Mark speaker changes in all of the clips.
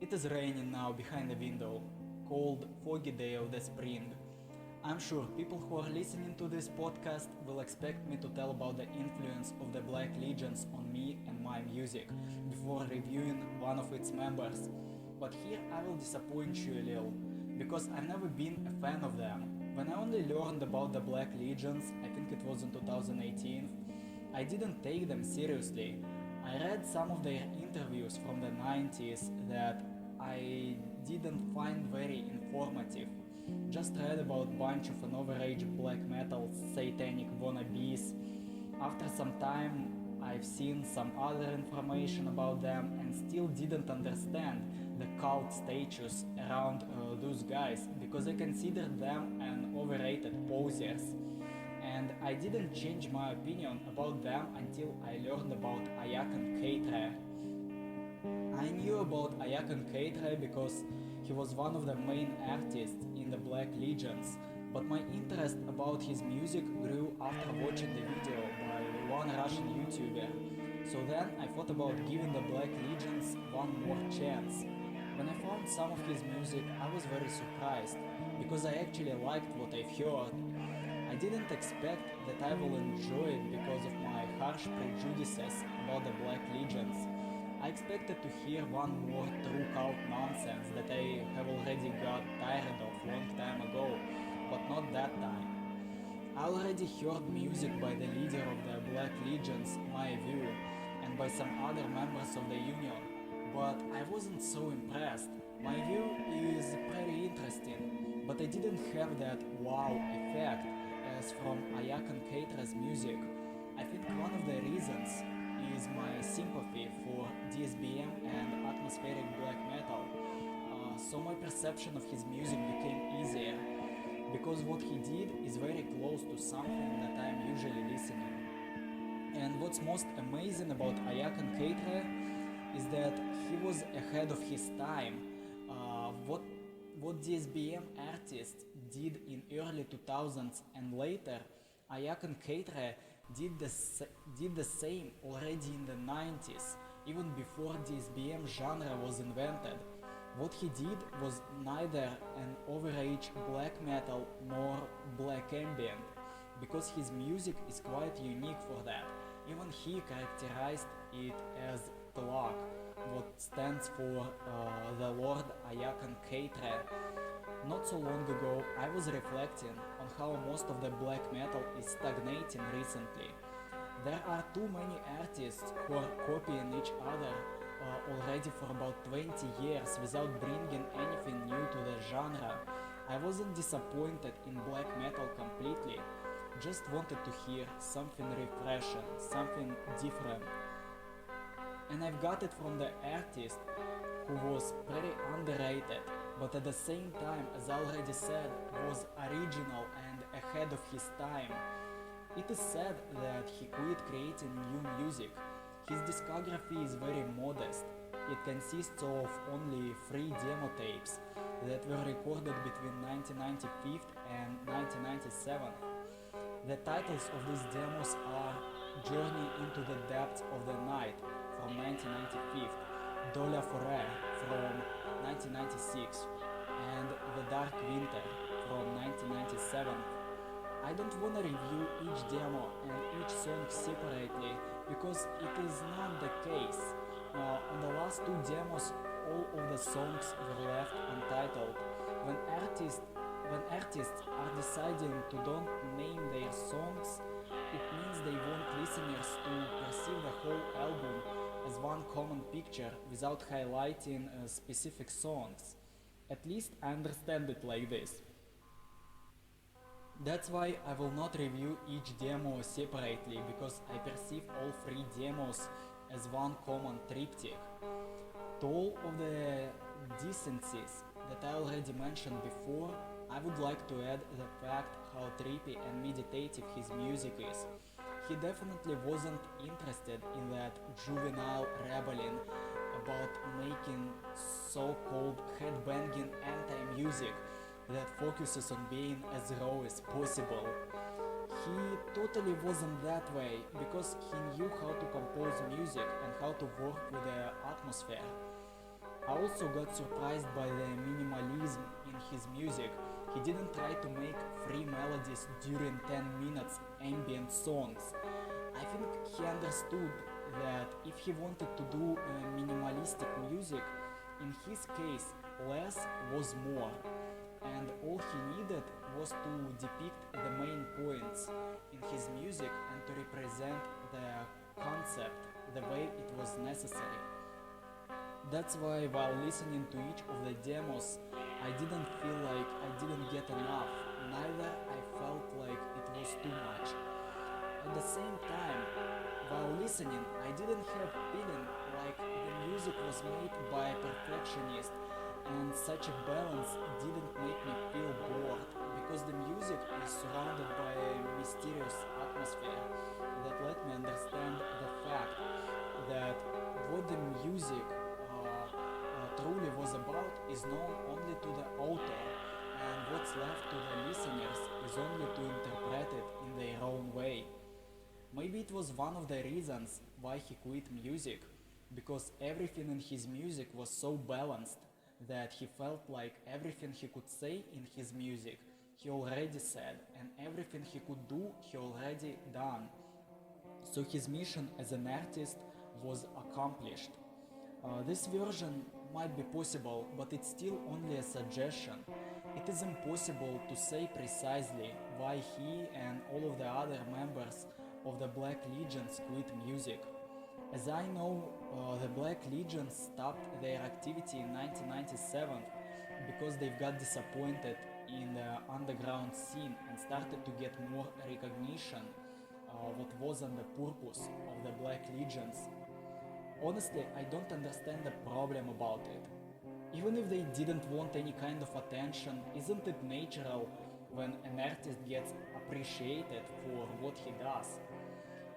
Speaker 1: It is raining now behind the window, cold, foggy day of the spring. I'm sure people who are listening to this podcast will expect me to tell about the influence of the Black Legions on me and my music before reviewing one of its members. But here I will disappoint you a little, because I've never been a fan of them. When I only learned about the Black Legions, I think it was in 2018, I didn't take them seriously. I read some of their interviews from the 90s that I didn't find very informative. Just read about bunch of an overage black metal satanic wannabes. After some time I've seen some other information about them and still didn't understand the cult status around those guys, because I considered them an overrated posers. And I didn't change my opinion about them until I learned about Aäkon Këëtrëh. I knew about Aäkon Këëtrëh because he was one of the main artists in the Black Legions, but my interest about his music grew after watching the video by one Russian YouTuber. So then I thought about giving the Black Legions one more chance. When I found some of his music, I was very surprised, because I actually liked what I've heard. I didn't expect that I will enjoy it because of my harsh prejudices about the Black Legions. I expected to hear one more true cult nonsense that I have already got tired of long time ago, but not that time. I already heard music by the leader of the Black Legions, Moëvöt, and by some other members of the Union, but I wasn't so impressed. Moëvöt is pretty interesting, but I didn't have that wow effect as from Aäkon Këëtrëh's music. I think one of the reasons is my sympathy for DSBM and atmospheric black metal. So my perception of his music became easier, because what he did is very close to something that I'm usually listening. And what's most amazing about Aäkon Këëtrëh is that he was ahead of his time. What DSBM artists did in early 2000s and later, Aäkon Këëtrëh did the same already in the 90s, even before DSBM genre was invented. What he did was neither an overage black metal nor black ambient, because his music is quite unique for that. Even he characterized it as Tlak, what stands for the Lord Aäkon Këëtrëh. Not so long ago I was reflecting on how most of the black metal is stagnating recently. There are too many artists who are copying each other already for about 20 years without bringing anything new to the genre. I wasn't disappointed in black metal completely, just wanted to hear something refreshing, something different. And I've got it from the artist who was pretty underrated, but at the same time, as I already said, was original and ahead of his time. It is said that he quit creating new music. His discography is very modest. It consists of only 3 demo tapes that were recorded between 1995 and 1997. The titles of these demos are Journey into the Depths of the Night from 1995, Doля Fore from 1996, and The Dark Winter from 1997. I don't want to review each demo and each song separately, because it is not the case. On the last 2 demos, all of the songs were left untitled. When artists are deciding to don't name their songs, it means they want listeners to perceive the whole album as one common picture without highlighting specific songs. At least I understand it like this. That's why I will not review each demo separately, because I perceive all 3 demos as one common triptych. To all of the decencies that I already mentioned before, I would like to add the fact how trippy and meditative his music is. He definitely wasn't interested in that juvenile rebellion about making so-called headbanging anti-music that focuses on being as raw as possible. He totally wasn't that way, because he knew how to compose music and how to work with the atmosphere. I also got surprised by the minimalism in his music. He didn't try to make free melodies during 10 minutes ambient songs. I think he understood that if he wanted to do minimalistic music, in his case, less was more. And all he needed was to depict the main points in his music and to represent the concept the way it was necessary. That's why while listening to each of the demos, I didn't feel like I didn't get enough, neither I felt like it was too much. At the same time, while listening, I didn't have feeling like the music was made by a perfectionist, and such a balance didn't make me feel bored, because the music is surrounded by a mysterious atmosphere that let me understand the fact that what the music truly was about is known only to the author, and what's left to the listeners is only to interpret it in their own way. Maybe it was one of the reasons why he quit music, because everything in his music was so balanced that he felt like everything he could say in his music he already said, and everything he could do he already done. So his mission as an artist was accomplished. This version might be possible, but it's still only a suggestion. It is impossible to say precisely why he and all of the other members of the Black Legions quit music. As I know, the Black Legions stopped their activity in 1997 because they got disappointed in the underground scene and started to get more recognition what wasn't the purpose of the Black Legions. Honestly, I don't understand the problem about it. Even if they didn't want any kind of attention, isn't it natural when an artist gets appreciated for what he does?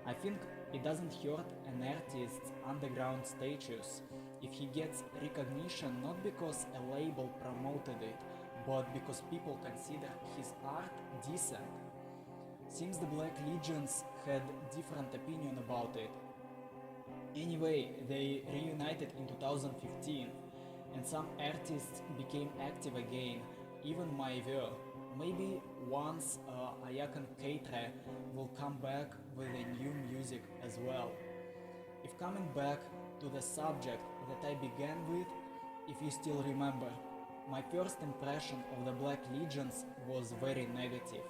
Speaker 1: I think it doesn't hurt an artist's underground status if he gets recognition not because a label promoted it, but because people consider his art decent. Seems the Black Legions had different opinion about it. Anyway, they reunited in 2015, and some artists became active again, even Moëvöt. Maybe once Aäkon Këëtrëh will come back with a new music as well. If coming back to the subject that I began with, if you still remember, my first impression of the Black Legions was very negative.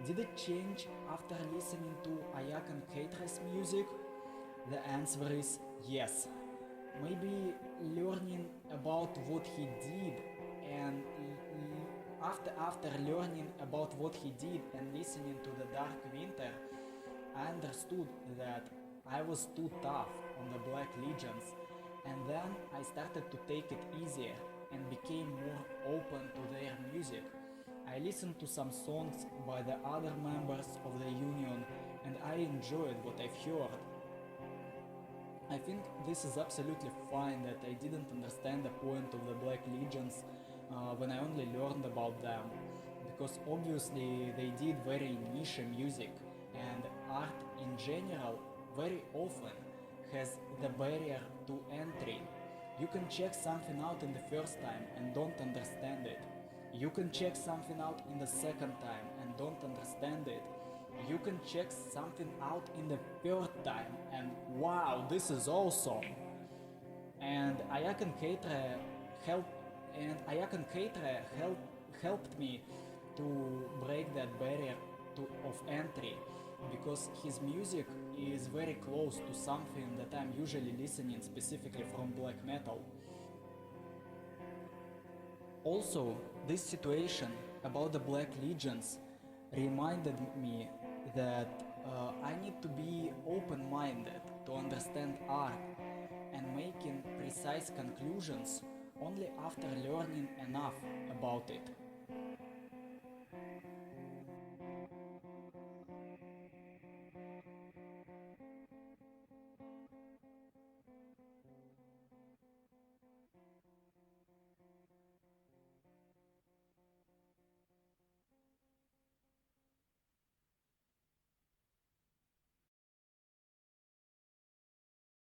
Speaker 1: Did it change after listening to Aäkon Këëtrëh's music? The answer is yes. Maybe learning about what he did and after learning about what he did and listening to the Dark Winter, I understood that I was too tough on the Black Legions, and then I started to take it easier and became more open to their music. I listened to some songs by the other members of the Union and I enjoyed what I've heard. I think this is absolutely fine that I didn't understand the point of the Black Legions when I only learned about them, because obviously they did very niche music, and art in general very often has the barrier to entry. You can check something out in the first time and don't understand it. You can check something out in the second time and don't understand it. You can check something out in the third time and wow, this is awesome. And Aäkon Këëtrëh helped me to break that barrier of entry, because his music is very close to something that I'm usually listening specifically from black metal. Also, this situation about the Black Legions reminded me that I need to be open-minded to understand art and making precise conclusions only after learning enough about it.